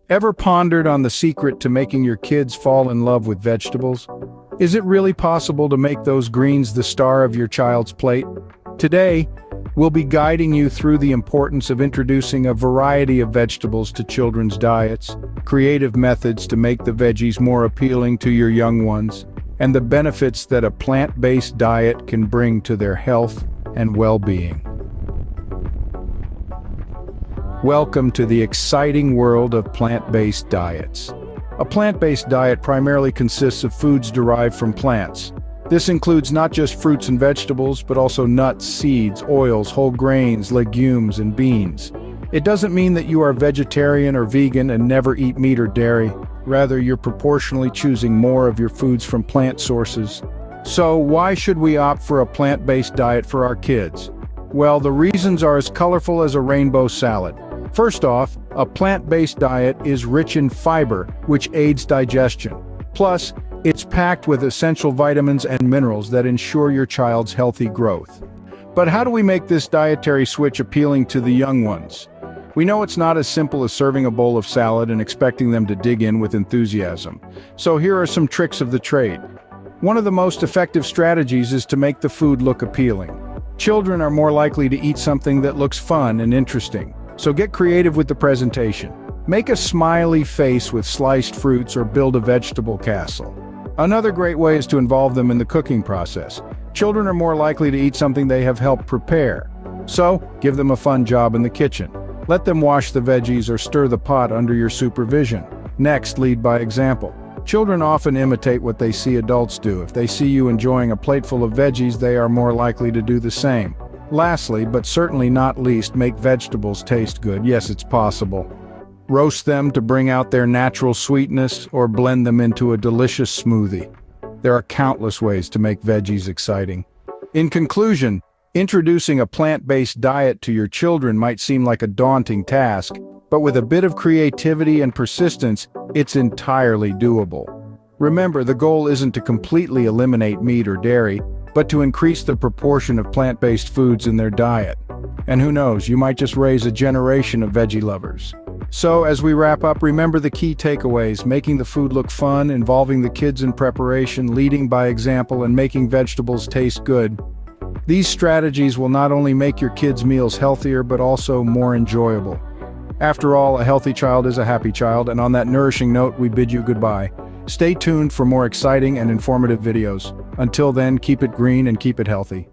Ever pondered on the secret to making your kids fall in love with vegetables? Is it really possible to make those greens the star of your child's plate? Today, we'll be guiding you through the importance of introducing a variety of vegetables to children's diets, creative methods to make the veggies more appealing to your young ones, and the benefits that a plant-based diet can bring to their health and well-being. Welcome to the exciting world of plant-based diets. A plant-based diet primarily consists of foods derived from plants. This includes not just fruits and vegetables, but also nuts, seeds, oils, whole grains, legumes, and beans. It doesn't mean that you are vegetarian or vegan and never eat meat or dairy. Rather, you're proportionally choosing more of your foods from plant sources. So, why should we opt for a plant-based diet for our kids? Well, the reasons are as colorful as a rainbow salad. First off, a plant-based diet is rich in fiber, which aids digestion. Plus, it's packed with essential vitamins and minerals that ensure your child's healthy growth. But how do we make this dietary switch appealing to the young ones? We know it's not as simple as serving a bowl of salad and expecting them to dig in with enthusiasm. So here are some tricks of the trade. One of the most effective strategies is to make the food look appealing. Children are more likely to eat something that looks fun and interesting. So get creative with the presentation. Make a smiley face with sliced fruits or build a vegetable castle. Another great way is to involve them in the cooking process. Children are more likely to eat something they have helped prepare. So, give them a fun job in the kitchen. Let them wash the veggies or stir the pot under your supervision. Next, lead by example. Children often imitate what they see adults do. If they see you enjoying a plate full of veggies, they are more likely to do the same. Lastly, but certainly not least, make vegetables taste good. Yes, it's possible. Roast them to bring out their natural sweetness or blend them into a delicious smoothie. There are countless ways to make veggies exciting. In conclusion, introducing a plant-based diet to your children might seem like a daunting task, but with a bit of creativity and persistence, it's entirely doable. Remember, the goal isn't to completely eliminate meat or dairy, but to increase the proportion of plant-based foods in their diet. And who knows, you might just raise a generation of veggie lovers. So, as we wrap up, remember the key takeaways: making the food look fun, involving the kids in preparation, leading by example, and making vegetables taste good. These strategies will not only make your kids' meals healthier, but also more enjoyable. After all, a healthy child is a happy child, and on that nourishing note, we bid you goodbye. Stay tuned for more exciting and informative videos. Until then, keep it green and keep it healthy.